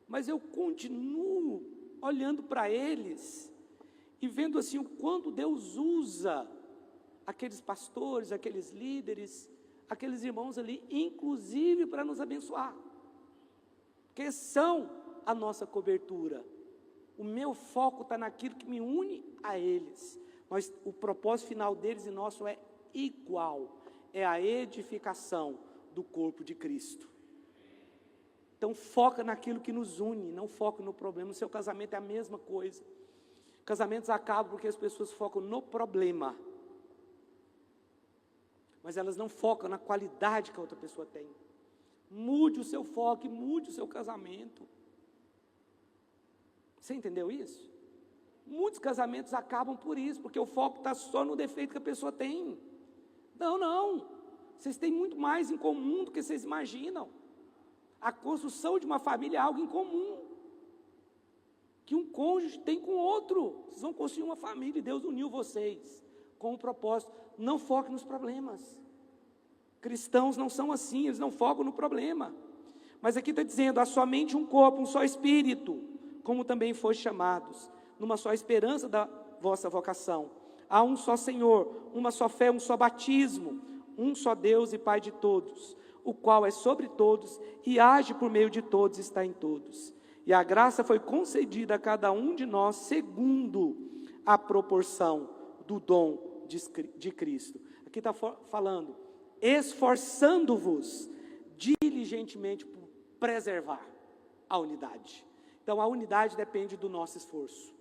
mas eu continuo olhando para eles, e vendo assim o quanto Deus usa aqueles pastores, aqueles líderes, aqueles irmãos ali, inclusive para nos abençoar, porque são a nossa cobertura. O meu foco está naquilo que me une a eles, mas o propósito final deles e nosso é igual, é a edificação do corpo de Cristo. Então foca naquilo que nos une, não foca no problema. O seu casamento é a mesma coisa. Casamentos acabam porque as pessoas focam no problema, mas elas não focam na qualidade que a outra pessoa tem. Mude o seu foco e mude o seu casamento. Você entendeu isso? Muitos casamentos acabam por isso, porque o foco está só no defeito que a pessoa tem. Não, vocês têm muito mais em comum do que vocês imaginam. A construção de uma família é algo em comum, que um cônjuge tem com o outro. Vocês vão construir uma família e Deus uniu vocês com um propósito. Não foque nos problemas. Cristãos não são assim, eles não focam no problema. Mas aqui está dizendo, há somente um corpo, um só espírito, como também foste chamados, numa só esperança da vossa vocação. Há um só Senhor, uma só fé, um só batismo, um só Deus e Pai de todos, o qual é sobre todos e age por meio de todos e está em todos. E a graça foi concedida a cada um de nós segundo a proporção do dom de Cristo. Aqui está falando, esforçando-vos diligentemente por preservar a unidade. Então a unidade depende do nosso esforço.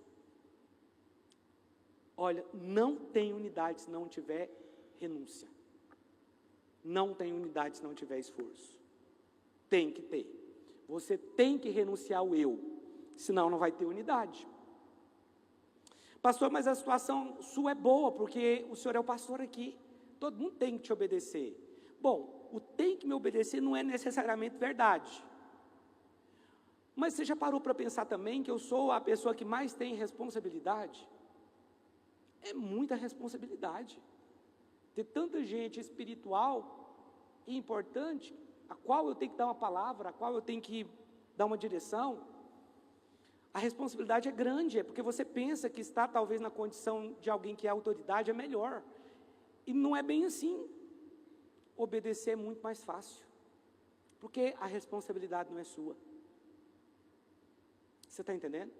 Olha, não tem unidade se não tiver renúncia. Não tem unidade se não tiver esforço. Tem que ter. Você tem que renunciar ao eu, senão não vai ter unidade. Pastor, mas a situação sua é boa, porque o senhor é o pastor aqui. Todo mundo tem que te obedecer. Bom, o tem que me obedecer não é necessariamente verdade. Mas você já parou para pensar também que eu sou a pessoa que mais tem responsabilidade? É muita responsabilidade. Ter tanta gente espiritual e importante, a qual eu tenho que dar uma palavra, a qual eu tenho que dar uma direção. A responsabilidade é grande, é porque você pensa que está talvez na condição de alguém que é autoridade, é melhor. E não é bem assim. Obedecer é muito mais fácil, porque a responsabilidade não é sua. Você está entendendo?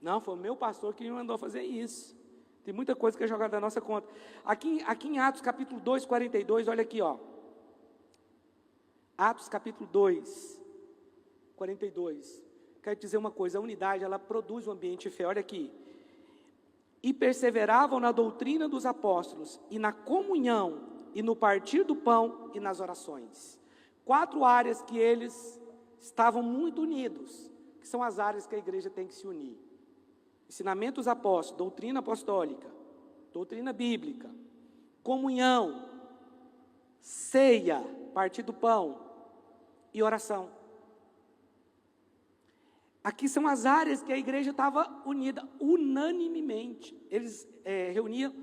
Não, foi o meu pastor que me mandou fazer isso. Tem muita coisa que é jogada da nossa conta. Aqui em Atos capítulo 2, 42, olha aqui, ó. Atos capítulo 2, 42. Quero dizer uma coisa, a unidade, ela produz um ambiente de fé. Olha aqui. E perseveravam na doutrina dos apóstolos, e na comunhão, e no partir do pão, e nas orações. 4 áreas que eles estavam muito unidos, que são as áreas que a igreja tem que se unir. Ensinamento dos apóstolos, doutrina apostólica, doutrina bíblica, comunhão, ceia, partir do pão e oração. Aqui são as áreas que a igreja estava unida unanimemente. Eles reuniam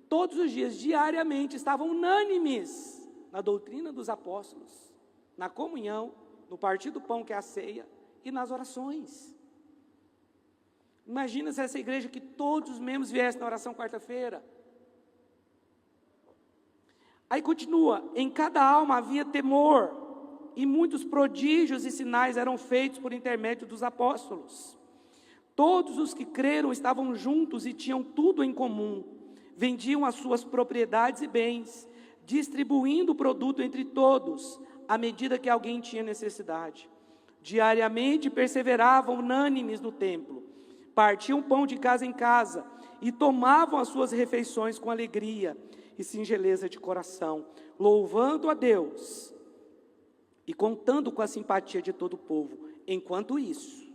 todos os dias, diariamente, estavam unânimes na doutrina dos apóstolos, na comunhão, no partir do pão, que é a ceia, e nas orações. Imagina se essa igreja que todos os membros viessem na oração quarta-feira. Aí continua, em cada alma havia temor, e muitos prodígios e sinais eram feitos por intermédio dos apóstolos. Todos os que creram estavam juntos e tinham tudo em comum, vendiam as suas propriedades e bens, distribuindo o produto entre todos, à medida que alguém tinha necessidade. Diariamente perseveravam unânimes no templo, partiam pão de casa em casa e tomavam as suas refeições com alegria e singeleza de coração, louvando a Deus e contando com a simpatia de todo o povo. Enquanto isso,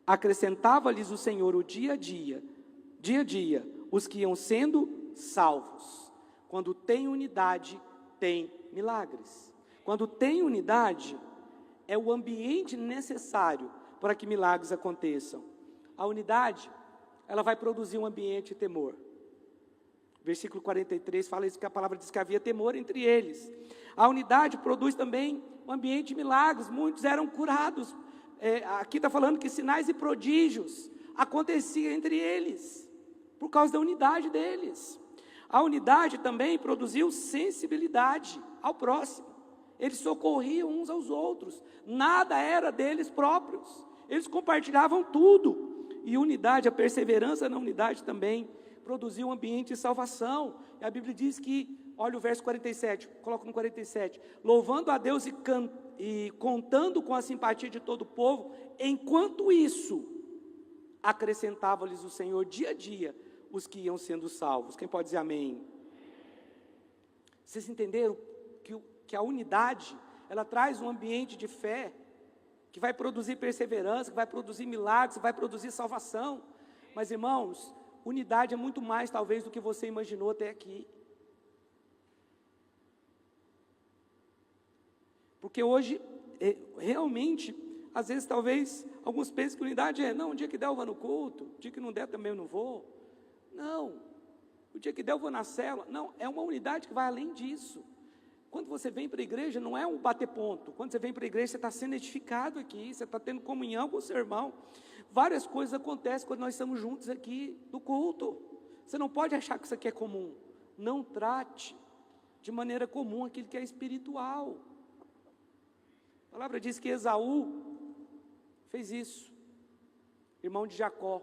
acrescentava-lhes o Senhor o dia a dia, os que iam sendo salvos. Quando tem unidade, tem milagres. Quando tem unidade, é o ambiente necessário para que milagres aconteçam. A unidade, ela vai produzir um ambiente de temor. Versículo 43 fala isso, que a palavra diz que havia temor entre eles. A unidade produz também um ambiente de milagres, muitos eram curados. Aqui está falando que sinais e prodígios aconteciam entre eles, por causa da unidade deles. A unidade também produziu sensibilidade ao próximo. Eles socorriam uns aos outros, nada era deles próprios, eles compartilhavam tudo. E unidade, a perseverança na unidade também produziu um ambiente de salvação. E a Bíblia diz que, olha o verso 47, coloca no 47, louvando a Deus e contando com a simpatia de todo o povo, enquanto isso, acrescentava-lhes o Senhor dia a dia os que iam sendo salvos. Quem pode dizer amém? Vocês entenderam que a unidade, ela traz um ambiente de fé, que vai produzir perseverança, que vai produzir milagres, que vai produzir salvação. Mas, irmãos, unidade é muito mais, talvez, do que você imaginou até aqui. Porque hoje, realmente, às vezes, talvez, alguns pensam que unidade não, o dia que der eu vou no culto, o dia que não der também eu não vou. Não, o dia que der eu vou na célula. Não, é uma unidade que vai além disso. Quando você vem para a igreja, não é um bater ponto. Quando você vem para a igreja, você está sendo edificado aqui, você está tendo comunhão com o seu irmão. Várias coisas acontecem quando nós estamos juntos aqui no culto. Você não pode achar que isso aqui é comum. Não trate de maneira comum aquilo que é espiritual. A palavra diz que Esaú fez isso, irmão de Jacó.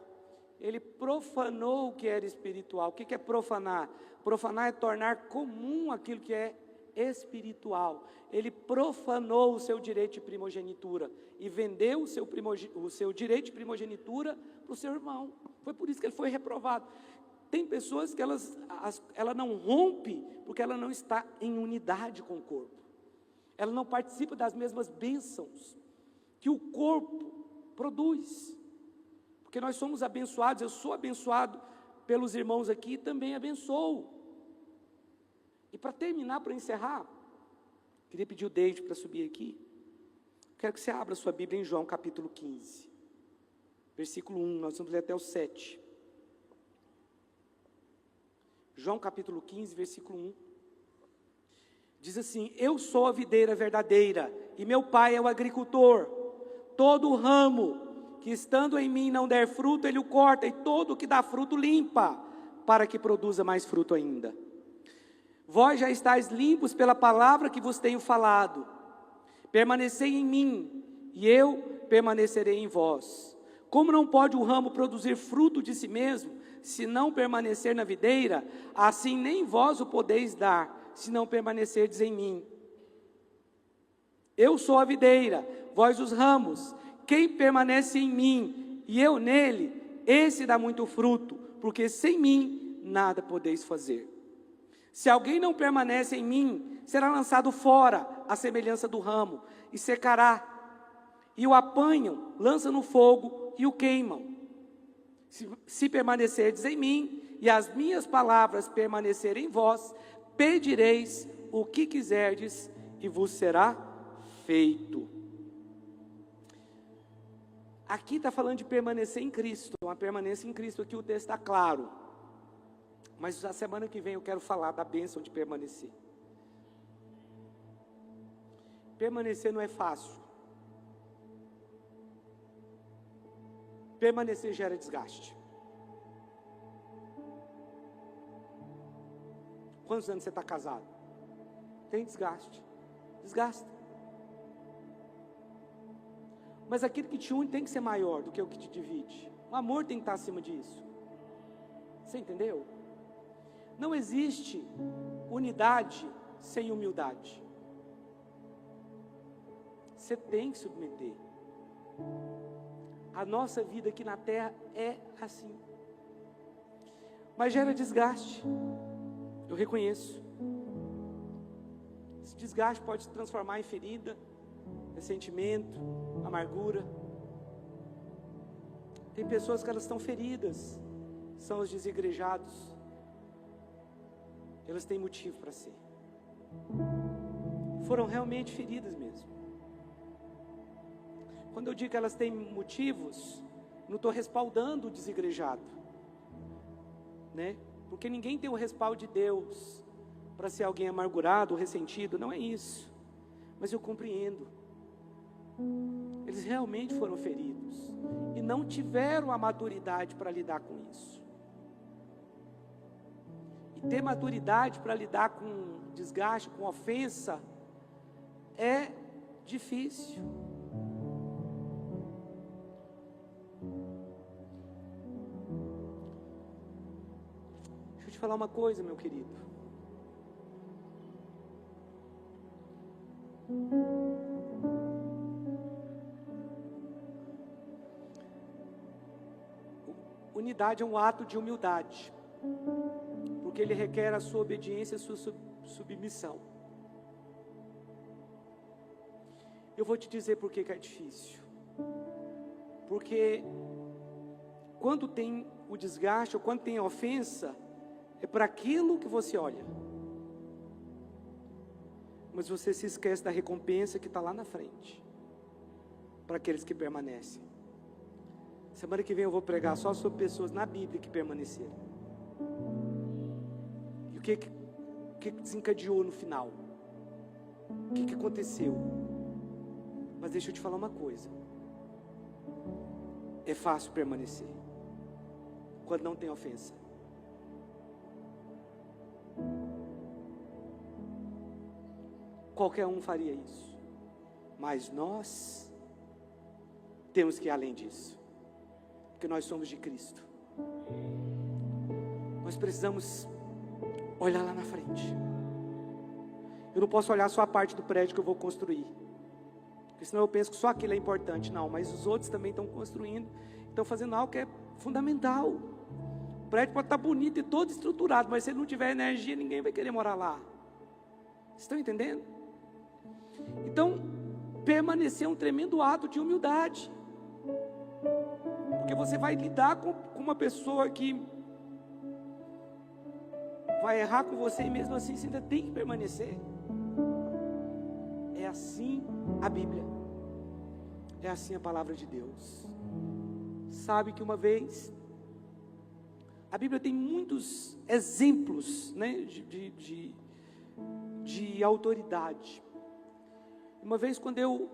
Ele profanou o que era espiritual. O que é profanar? Profanar é tornar comum aquilo que é espiritual. Ele profanou o seu direito de primogenitura e vendeu o seu direito de primogenitura para o seu irmão. Foi por isso que ele foi reprovado. Tem pessoas que ela não rompe porque ela não está em unidade com o corpo. Ela não participa das mesmas bênçãos que o corpo produz. Porque nós somos abençoados, eu sou abençoado pelos irmãos aqui, também abençoo. E para terminar, para encerrar, queria pedir o David para subir aqui. Quero que você abra sua Bíblia em João capítulo 15, versículo 1, nós vamos ler até o 7. João capítulo 15, versículo 1. Diz assim: eu sou a videira verdadeira, e meu pai é o agricultor. Todo ramo que estando em mim não der fruto, ele o corta, e todo o que dá fruto limpa, para que produza mais fruto ainda. Vós já estáis limpos pela palavra que vos tenho falado. Permanecei em mim, e eu permanecerei em vós. Como não pode o ramo produzir fruto de si mesmo, se não permanecer na videira, assim nem vós o podeis dar, se não permanecerdes em mim. Eu sou a videira, vós os ramos. Quem permanece em mim e eu nele, esse dá muito fruto, porque sem mim nada podeis fazer. Se alguém não permanece em mim, será lançado fora, à semelhança do ramo, e secará. E o apanham, lançam no fogo e o queimam. Se permanecerdes em mim, e as minhas palavras permanecerem em vós, pedireis o que quiserdes, e vos será feito. Aqui está falando de permanecer em Cristo, uma permanência em Cristo, aqui o texto está claro. Mas a semana que vem eu quero falar da bênção de permanecer. Permanecer não é fácil. Permanecer gera desgaste. Quantos anos você está casado? Tem desgaste. Desgasta. Mas aquilo que te une tem que ser maior do que o que te divide. O amor tem que estar acima disso. Você entendeu? Não existe unidade sem humildade. Você tem que submeter. A nossa vida aqui na terra é assim. Mas gera desgaste. Eu reconheço. Esse desgaste pode se transformar em ferida, ressentimento, amargura. Tem pessoas que elas estão feridas, são os desigrejados. Elas têm motivo para ser. Foram realmente feridas mesmo. Quando eu digo que elas têm motivos, não estou respaldando o desigrejado, né? porque ninguém tem o respaldo de Deus para ser alguém amargurado ou ressentido, não é isso. Mas eu compreendo. Eles realmente foram feridos e não tiveram a maturidade para lidar com isso. E ter maturidade para lidar com desgaste, com ofensa, é difícil. Deixa eu te falar uma coisa, meu querido. Unidade é um ato de humildade, porque ele requer a sua obediência e a sua submissão. Eu vou te dizer por que é difícil. Porque quando tem o desgaste, ou quando tem a ofensa, é para aquilo que você olha. Mas você se esquece da recompensa que está lá na frente, para aqueles que permanecem. Semana que vem eu vou pregar só sobre pessoas na Bíblia que permaneceram. E o que desencadeou no final? O que aconteceu? Mas deixa eu te falar uma coisa. É fácil permanecer quando não tem ofensa. Qualquer um faria isso. Mas nós temos que ir além disso. Porque nós somos de Cristo. Nós precisamos olhar lá na frente. Eu não posso olhar só a parte do prédio que eu vou construir, porque senão eu penso que só aquilo é importante. Não, mas os outros também estão construindo, estão fazendo algo que é fundamental. O prédio pode estar bonito e todo estruturado, mas se ele não tiver energia, ninguém vai querer morar lá. Vocês estão entendendo? Então, permanecer é um tremendo ato de humildade. Porque você vai lidar com uma pessoa que vai errar com você, e mesmo assim você ainda tem que permanecer. É assim a Bíblia. É assim a palavra de Deus. Sabe que uma vez, a Bíblia tem muitos exemplos, né, de autoridade. Uma vez quando eu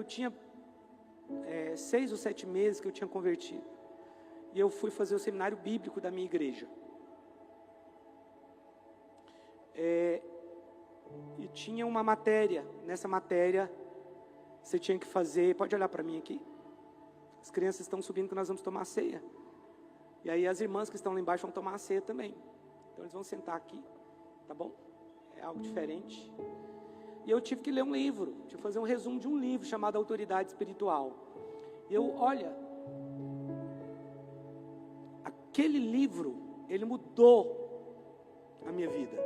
tinha 6 ou 7 meses que eu tinha convertido, e eu fui fazer o seminário bíblico da minha igreja, e tinha uma matéria. Nessa matéria você tinha que fazer, pode olhar para mim aqui, as crianças estão subindo que nós vamos tomar a ceia, e aí as irmãs que estão lá embaixo vão tomar a ceia também, então eles vão sentar aqui, tá bom? É algo diferente. E eu tive que ler um livro, tive que fazer um resumo de um livro chamado Autoridade Espiritual. E olha, aquele livro, ele mudou a minha vida.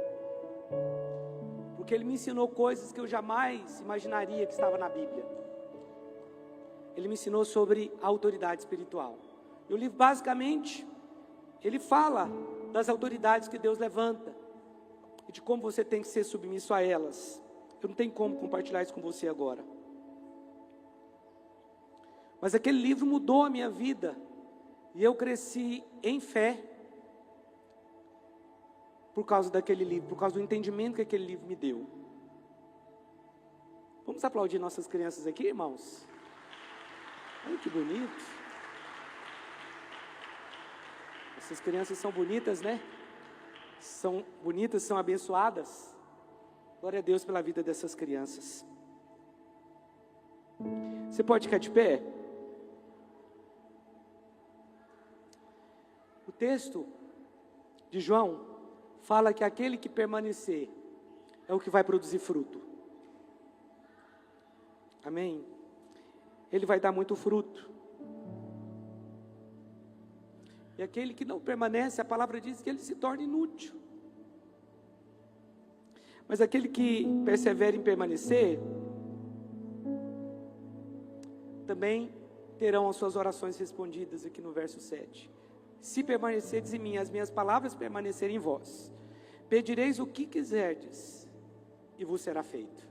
Porque ele me ensinou coisas que eu jamais imaginaria que estava na Bíblia. Ele me ensinou sobre a autoridade espiritual. E o livro, basicamente, ele fala das autoridades que Deus levanta, e de como você tem que ser submisso a elas. Eu não tenho como compartilhar isso com você agora. Mas aquele livro mudou a minha vida. E eu cresci em fé por causa daquele livro, por causa do entendimento que aquele livro me deu. Vamos aplaudir nossas crianças aqui, irmãos? Olha que bonito. Essas crianças são bonitas, né? São bonitas, são abençoadas. Glória a Deus pela vida dessas crianças. Você pode ficar de pé? O texto de João fala que aquele que permanecer é o que vai produzir fruto. Amém? Ele vai dar muito fruto. E aquele que não permanece, a palavra diz que ele se torna inútil. Mas aquele que persevera em permanecer, também terão as suas orações respondidas, aqui no verso 7. Se permanecerdes em mim, as minhas palavras permanecerem em vós, pedireis o que quiserdes, e vos será feito.